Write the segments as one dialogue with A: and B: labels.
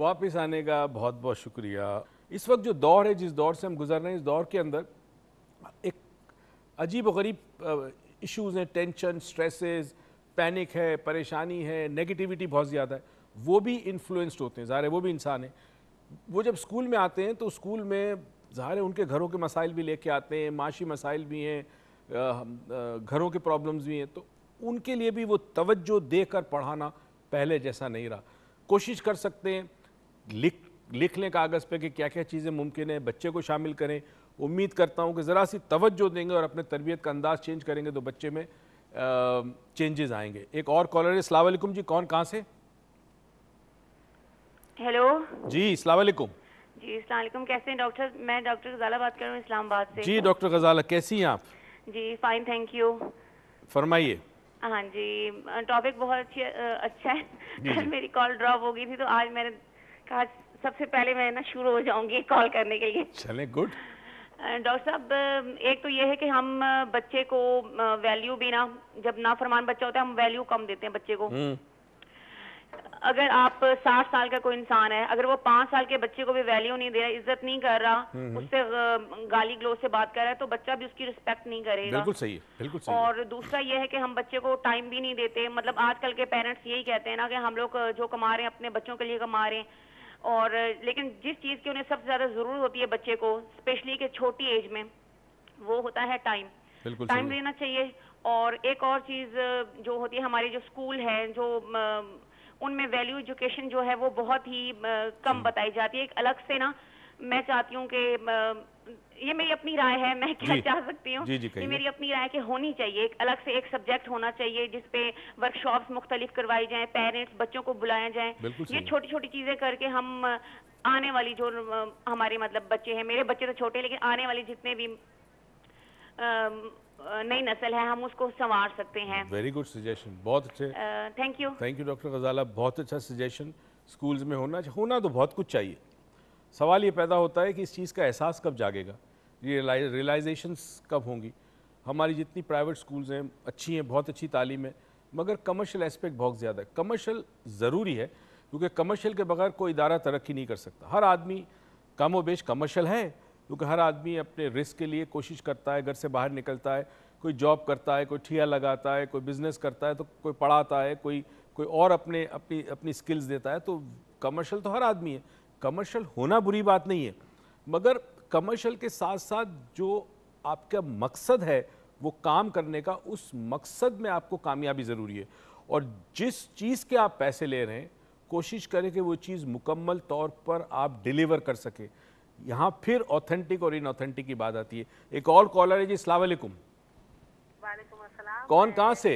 A: वापस आने का बहुत बहुत शुक्रिया। इस वक्त जो दौर है, जिस दौर से हम गुजर रहे हैं, इस दौर के अंदर एक अजीब व गरीब इश्यूज़ हैं, टेंशन, स्ट्रेसेस, पैनिक है, परेशानी है, नेगेटिविटी बहुत ज़्यादा है। वो भी इन्फ्लुएंस्ड होते हैं, ज़ाहिर है वो भी इंसान है। वो जब स्कूल में आते हैं तो स्कूल में ज़ाहिर है उनके घरों के मसाइल भी लेके आते हैं, माशी मसाइल भी हैं, घरों के प्रॉब्लम्स भी हैं, तो उनके लिए भी वो तवज्जो देकर पढ़ाना पहले जैसा नहीं रहा। कोशिश कर सकते हैं, लिख लें कागज़ पे कि क्या क्या चीज़ें मुमकिन है, बच्चे को शामिल करें। उम्मीद करता हूँ कि ज़रा सी तवज्जो देंगे और अपने तरबियत का अंदाज़ चेंज करेंगे तो बच्चे में चेंजेस आएंगे। एक और कॉलर है। अस्सलाम वालेकुम जी, कौन कहाँ से?
B: हेलो
A: जी अस्सलाम वालेकुम।
B: जी, अस्सलाम वालेकुम। कैसे हैं डॉक्टर? मैं डॉक्टर गजाला बात कर रहा हूँ इस्लामाबाद से।
A: जी डॉक्टर गजाला, कैसी हैं आप?
B: जी फाइन, थैंक यू।
A: फरमाइए।
B: हाँ जी, टॉपिक बहुत अच्छा है।
A: जी
B: कल
A: जी।
B: मेरी कॉल ड्रॉप हो गई थी तो आज मैंने कहा सबसे पहले मैं ना शुरू हो जाऊंगी कॉल करने के लिए।
A: चलें, गुड।
B: डॉक्टर साहब, एक तो ये है कि हम बच्चे को वैल्यू भी ना, जब नाफरमान बच्चा होता है हम वैल्यू कम देते हैं बच्चे को। अगर आप 60 साल का कोई इंसान है, अगर वो 5 साल के बच्चे को भी वैल्यू नहीं दे रहा, इज्जत नहीं कर रहा, उससे गाली गलौज से बात कर रहा है, तो बच्चा भी उसकी रिस्पेक्ट नहीं करेगा।
A: बिल्कुल सही है, बिल्कुल सही है।
B: और दूसरा ये है कि हम बच्चे को टाइम भी नहीं देते। मतलब आजकल के पेरेंट्स यही कहते हैं ना कि हम लोग जो कमा रहे हैं अपने बच्चों के लिए कमा रहे हैं, और लेकिन जिस चीज़ की उन्हें सबसे ज़्यादा ज़रूरत होती है बच्चे को, स्पेशली कि छोटी एज में, वो होता है टाइम।
A: बिल्कुल
B: टाइम
A: सही है।
B: देना चाहिए। और एक और चीज़ जो होती है, हमारी जो स्कूल है, जो उनमें वैल्यू एजुकेशन जो है वो बहुत ही कम बताई जाती है। एक अलग से ना, मैं चाहती हूँ कि ये मेरी अपनी राय है, मैं क्या
A: जी
B: चाह सकती हूँ,
A: जी जी,
B: ये
A: कहिए।
B: मेरी अपनी राय कि होनी चाहिए, एक अलग से एक सब्जेक्ट होना चाहिए जिसपे वर्कशॉप्स मुख्तलिफ करवाई जाएं, पेरेंट्स बच्चों को बुलाया जाए।
A: बिल्कुल
B: ये
A: सही है।
B: छोटी छोटी चीज़ें करके हम आने वाली जो हमारे मतलब बच्चे हैं, मेरे बच्चे तो छोटे, लेकिन आने वाली जितने भी नई नस्ल है, हम उसको संवार सकते हैं।
A: वेरी गुड सजेशन, बहुत अच्छे।
B: Thank you.
A: Thank you doctor Ghazala, बहुत अच्छा सजेशन। स्कूल्स में होना तो बहुत कुछ चाहिए। सवाल ये पैदा होता है कि इस चीज़ का एहसास कब जागेगा, ये रियलाइजेशंस कब होंगी। हमारी जितनी प्राइवेट स्कूल्स हैं अच्छी हैं, बहुत अच्छी तालीम है, मगर कमर्शियल एस्पेक्ट बहुत ज़्यादा है। कमर्शियल ज़रूरी है क्योंकि कमर्शियल के बगैर कोई इदारा तरक्की नहीं कर सकता। हर आदमी कम व बेश कमर्शियल है क्योंकि हर आदमी अपने रिस्क के लिए कोशिश करता है, घर से बाहर निकलता है, कोई जॉब करता है, कोई ठिया लगाता है, कोई बिज़नेस करता है, तो कोई पढ़ाता है, कोई कोई और अपने अपनी अपनी स्किल्स देता है। तो कमर्शियल तो हर आदमी है। कमर्शियल होना बुरी बात नहीं है, मगर कमर्शियल के साथ साथ जो आपका मकसद है वो काम करने का, उस मकसद में आपको कामयाबी ज़रूरी है। और जिस चीज़ के आप पैसे ले रहे हैं, कोशिश करें कि वो चीज़ मुकम्मल तौर पर आप डिलीवर कर सके। यहाँ फिर ऑथेंटिक और इनऑथेंटिक की बात आती है। एक और कॉलर है जी, अस्सलाम वालेकुम।
C: वालेकुम अस्सलाम।
A: कौन कहाँ से?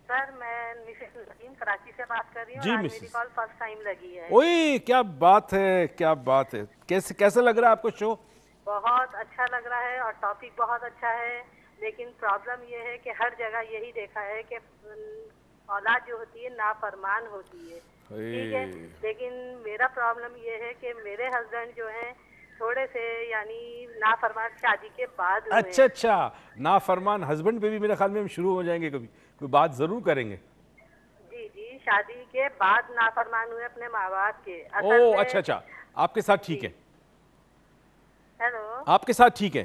C: सर मैं मिसेस नसीम कराची से बात कर रही हूँ।
A: जी
C: आज मेरी
A: मिसेस।
C: कॉल फर्स्ट टाइम लगी है।
A: ओए क्या बात है, क्या बात है। कैसा लग रहा है आपको शो?
C: बहुत अच्छा लग रहा है और टॉपिक बहुत अच्छा है, लेकिन प्रॉब्लम ये है कि हर जगह यही देखा है कि औलाद जो होती है नाफरमान होती है, ठीक है। लेकिन मेरा प्रॉब्लम ये है कि मेरे हस्बैंड जो हैं थोड़े से यानी नाफरमान शादी के बाद हुए।
A: अच्छा, नाफरमान हस्बैंड पे भी मेरे ख्याल में हम शुरू हो जाएंगे, कभी कोई बात जरूर करेंगे।
C: जी जी, शादी के बाद नाफरमान हुए अपने माँ बाप के।
A: ओह अच्छा, आपके साथ ठीक है?
C: हेलो,
A: आपके साथ ठीक है?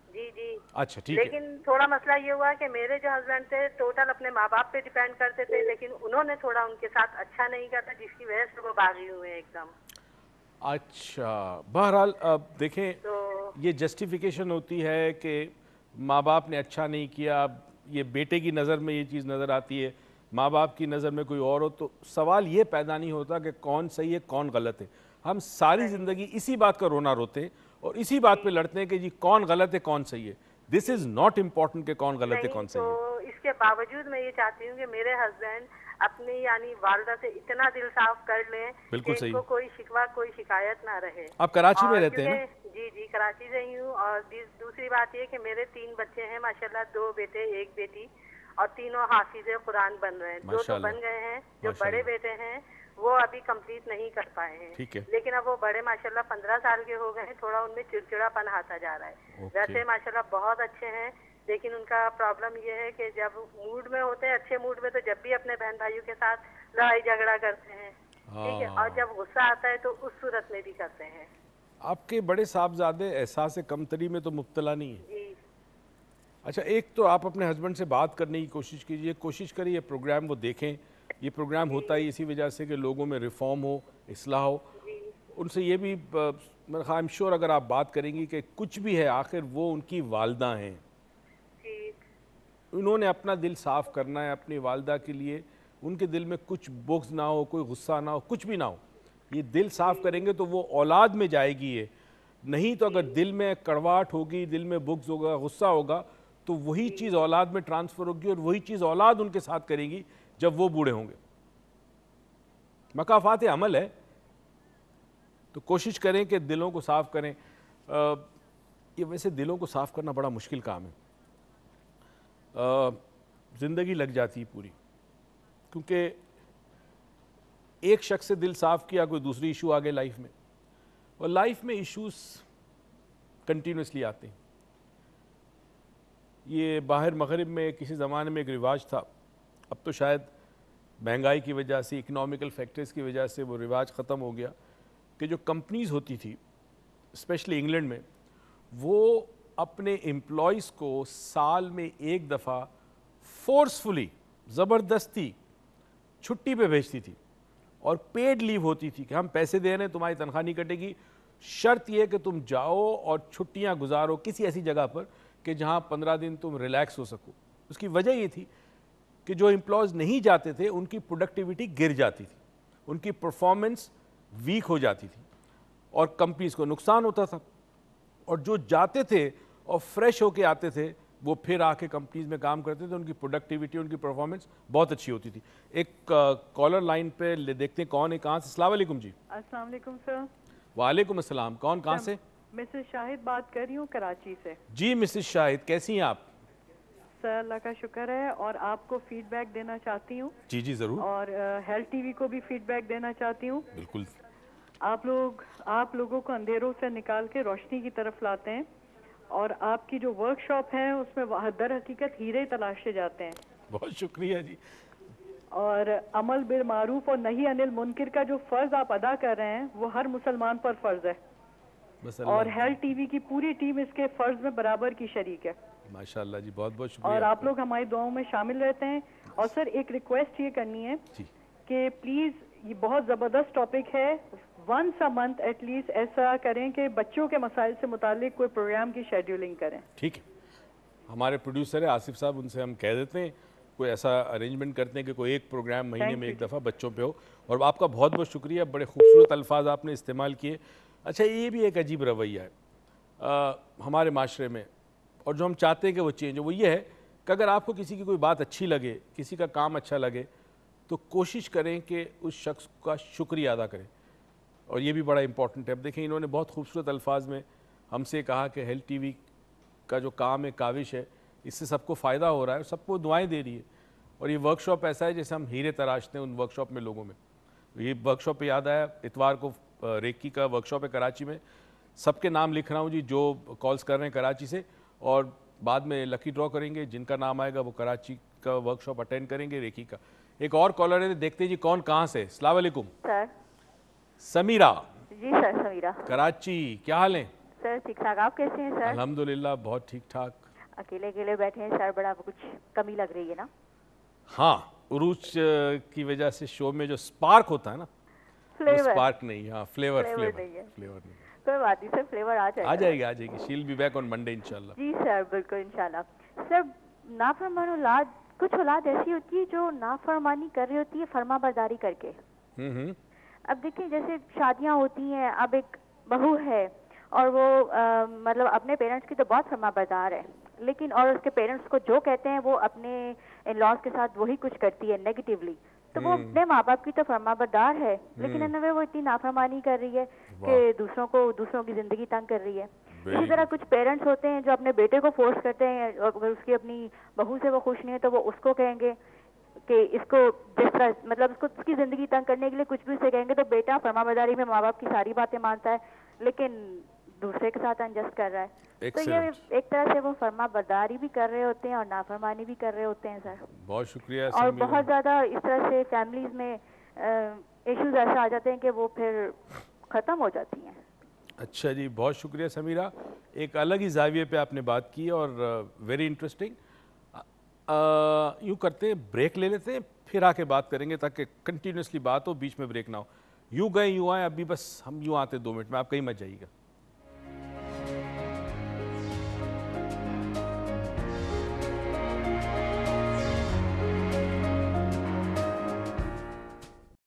C: जी जी।
A: अच्छा ठीक है।
C: लेकिन थोड़ा मसला ये हुआ कि मेरे जो हस्बैंड थे टोटल अपने माँ बाप पे डिपेंड करते थे, लेकिन उन्होंने थोड़ा उनके साथ अच्छा नहीं किया था, जिसकी वजह से वो बागी हुए एकदम।
A: अच्छा, बहरहाल अब देखें
C: तो
A: ये जस्टिफिकेशन होती है कि माँ बाप ने अच्छा नहीं किया। ये बेटे की नज़र में ये चीज़ नज़र आती है, माँ बाप की नज़र में कोई और हो, तो सवाल ये पैदा नहीं होता कि कौन सही है कौन गलत है। हम सारी ज़िंदगी इसी बात का रोना रोते हैं और इसी बात पे लड़ते हैं कि जी कौन गलत है कौन सही है। दिस इज़ नॉट इम्पॉर्टेंट कि कौन गलत है कौन सही है।
C: तो इसके बावजूद मैं ये चाहती हूँ कि मेरे हस्बैंड अपनी यानी वालदा से इतना दिल साफ कर लें कि इनको कोई शिकवा कोई शिकायत ना रहे।
A: आप कराची में रहते हैं ना?
C: जी जी, कराची से ही हूँ। और दूसरी बात ये कि मेरे 3 बच्चे हैं माशाल्लाह, 2 बेटे 1 बेटी, और तीनों हाफिज़े कुरान बन रहे हैं। 2 तो बन गए हैं, जो बड़े बेटे हैं वो अभी कंप्लीट नहीं कर पाए हैं।
A: ठीक है।
C: लेकिन अब वो बड़े माशाल्लाह 15 साल के हो गए हैं, थोड़ा उनमें चिड़चिड़ापन आता जा रहा है। वैसे माशाल्लाह बहुत अच्छे हैं, लेकिन उनका प्रॉब्लम ये है कि जब मूड में होते हैं, अच्छे मूड में, तो जब भी अपने बहन भाइयों के साथ लड़ाई झगड़ा करते हैं। ठीक है, और जब गुस्सा आता है तो उस सूरत में भी करते हैं।
A: आपके बड़े साहबजादे एहसास कमतरी में तो मुब्तला नहीं है।
C: जी
A: अच्छा, एक तो आप अपने हस्बैंड से बात करने की कोशिश कीजिए, कोशिश करिए ये प्रोग्राम वो देखें। ये प्रोग्राम होता ही इसी वजह से कि लोगों में रिफॉर्म हो, इस्लाह हो।
C: जी
A: उनसे ये भी आई एम श्योर अगर आप बात करेंगी कि कुछ भी है आखिर वो उनकी वालदा हैं,
C: ठीक।
A: उन्होंने अपना दिल साफ़ करना है अपनी वालदा के लिए। उनके दिल में कुछ बुग़्ज़ ना हो, कोई गुस्सा ना हो, कुछ भी ना हो। ये दिल साफ़ करेंगे तो वो औलाद में जाएगी ये। नहीं तो अगर दिल में कड़वाहट होगी, दिल में बुग़्ज़ होगा, गुस्सा होगा, तो वही चीज़ औलाद में ट्रांसफ़र होगी और वही चीज़ औलाद उनके साथ करेगी जब वो बूढ़े होंगे। मकाफ़ात अमल है, तो कोशिश करें कि दिलों को साफ़ करें। ये वैसे दिलों को साफ़ करना बड़ा मुश्किल काम है। ज़िंदगी लग जाती है पूरी, क्योंकि एक शख्स से दिल साफ़ किया, कोई दूसरी इशू आ गए लाइफ में, और लाइफ में इश्यूज कंटिन्यूसली आते हैं। ये बाहर मगरिब में किसी ज़माने में एक रिवाज था, अब तो शायद महंगाई की वजह से, इकनॉमिकल फैक्टर्स की वजह से वो रिवाज ख़त्म हो गया कि जो कंपनीज़ होती थी स्पेशली इंग्लैंड में, वो अपने एम्प्लॉयज़ को साल में एक दफ़ा फोर्सफुली, ज़बरदस्ती छुट्टी पे भेजती थी और पेड लीव होती थी कि हम पैसे दे रहे हैं, तुम्हारी तनख्वाह नहीं कटेगी, शर्त यह कि तुम जाओ और छुट्टियां गुजारो किसी ऐसी जगह पर कि जहां 15 दिन तुम रिलैक्स हो सको। उसकी वजह ये थी कि जो एम्प्लॉयज़ नहीं जाते थे उनकी प्रोडक्टिविटी गिर जाती थी, उनकी परफॉर्मेंस वीक हो जाती थी और कंपनीज को नुकसान होता था। और जो जाते थे और फ्रेश होके आते थे वो फिर आके कंपनीज में काम करते थे, उनकी प्रोडक्टिविटी, उनकी परफॉर्मेंस बहुत अच्छी होती थी। एक कॉलर लाइन पे देखते हैं कौन है, कहाँ से। अस्सलाम वालेकुम जी।
D: अस्सलाम वालेकुम सर।
A: वालेकुम अस्सलाम। कौन, कहाँ से?
D: मिसेस शाहिद बात कर रही हूँ कराची से।
A: जी मिसेस शाहिद, कैसी हैं आप?
D: सर अल्लाह का शुक्र है, और आपको फीडबैक देना चाहती हूँ।
A: जी जी ज़रूर।
D: और हेल्थ टीवी को भी फीडबैक देना चाहती हूँ।
A: बिल्कुल।
D: आप लोगों को अंधेरों से निकाल के रोशनी की तरफ लाते हैं, और आपकी जो वर्कशॉप है उसमें दर हकीकत हीरे तलाशे जाते हैं।
A: बहुत शुक्रिया जी।
D: और अमल बिल मारूफ और नहीं अनिल मुनकिर का जो फर्ज आप अदा कर रहे हैं वो हर मुसलमान पर फर्ज है,
A: बस
D: और हेल्थ टीवी की पूरी टीम इसके फर्ज में बराबर की शरीक है।
A: माशाल्लाह जी, बहुत बहुत शुक्रिया।
D: और आप लोग हमारी दुआओं में शामिल रहते हैं। और सर एक रिक्वेस्ट ये करनी है कि प्लीज, ये बहुत जबरदस्त टॉपिक है, वंस अ मंथ एटलीस्ट ऐसा करें कि बच्चों के मसाइल से मुतालिक कोई प्रोग्राम की शेड्यूलिंग करें।
A: ठीक है, हमारे प्रोड्यूसर है आसिफ साहब, उनसे हम कह देते हैं कोई ऐसा अरेंजमेंट करते हैं कि कोई एक प्रोग्राम महीने में एक दफ़ा बच्चों पे हो। और आपका बहुत बहुत शुक्रिया, बड़े खूबसूरत अल्फाज आपने इस्तेमाल किए। अच्छा, ये भी एक अजीब रवैया है हमारे माशरे में, और जो हम चाहते हैं कि वो चेंज हो, वो ये है कि अगर आपको किसी की कोई बात अच्छी लगे, किसी का काम अच्छा लगे, तो कोशिश करें कि उस शख्स का शुक्रिया अदा करें। और ये भी बड़ा इंपॉर्टेंट है। अब देखें, इन्होंने बहुत खूबसूरत अल्फाज में हमसे कहा कि हेल्थ टीवी का जो काम है, काविश है, इससे सबको फ़ायदा हो रहा है और सबको दुआएं दे रही है। और ये वर्कशॉप ऐसा है जैसे हम हीरे तराशते हैं उन वर्कशॉप में लोगों में। ये वर्कशॉप पे याद आया, इतवार को रेकी का वर्कशॉप है कराची में। सबके नाम लिख रहा हूँ जी जो कॉल्स कर रहे हैं कराची से, और बाद में लकी ड्रॉ करेंगे, जिनका नाम आएगा वो कराची का वर्कशॉप अटेंड करेंगे रेकी का। एक और कॉलर है, देखते हैं जी कौन कहाँ से। अस्सलाम वालेकुम
E: सर।
A: समीरा।
E: जी सर, समीरा
A: कराची। क्या हाल है
E: सर? ठीक ठाक, आप कैसे हैं सर?
A: अल्हम्दुलिल्लाह बहुत ठीक ठाक।
E: अकेले अकेले बैठे हैं सर, बड़ा कुछ कमी लग रही है ना?
A: हाँ, उरूज की वजह से शो में जो स्पार्क होता है ना,
E: फ्लेवर,
A: स्पार्क नहीं, हाँ फ्लेवर
E: नहीं है।
A: फ्लेवर नहीं।
E: कोई बात नहीं सर, फ्लेवर आ
A: जाएगी। She will be back on Monday इंशाल्लाह।
E: जी सर, बिल्कुल इंशाल्लाह। सर, नाफरमान औलाद, कुछ औलाद ऐसी होती है जो नाफरमानी कर रही होती है फर्मा बरदारी करके। अब देखिए, जैसे शादियां होती हैं, अब एक बहू है और वो मतलब अपने पेरेंट्स की तो बहुत फर्मा बरदार है, लेकिन और उसके पेरेंट्स को जो कहते हैं वो अपने इन लॉज के साथ वही कुछ करती है नेगेटिवली। तो वो अपने माँ बाप की तो फर्मा बरदार है, लेकिन इनमें वो इतनी नाफरमानी कर रही है कि दूसरों की जिंदगी तंग कर रही है। इसी तरह कुछ पेरेंट्स होते हैं जो अपने बेटे को फोर्स करते हैं, अगर उसकी अपनी बहू से वो खुश नहीं है तो वो उसको कहेंगे कि इसको जिस तरह मतलब उसकी जिंदगी तंग करने के लिए कुछ भी उसे कहेंगे, तो बेटा फर्मा बरदारी में माँ बाप की सारी बातें मानता है लेकिन दूसरे के साथ अनजस्ट कर रहा है। तो ये एक तरह से वो फर्मा बरदारी भी कर रहे होते हैं और नाफरमानी भी कर रहे होते हैं सर।
A: बहुत शुक्रिया।
E: और बहुत ज्यादा इस तरह से फैमिलीज में इश्यूज ऐसे आ जाते हैं कि वो फिर ख़त्म हो जाती हैं।
A: अच्छा जी, बहुत शुक्रिया समीरा, एक अलग ही जाविये पे आपने बात की और वेरी इंटरेस्टिंग। यूँ करते हैं, ब्रेक ले लेते हैं, फिर आके बात करेंगे ताकि कंटिन्यूसली बात हो, बीच में ब्रेक ना हो। यूँ गए यूँ आए, अभी बस हम यूँ आते 2 मिनट में, आप कहीं मत जाइएगा।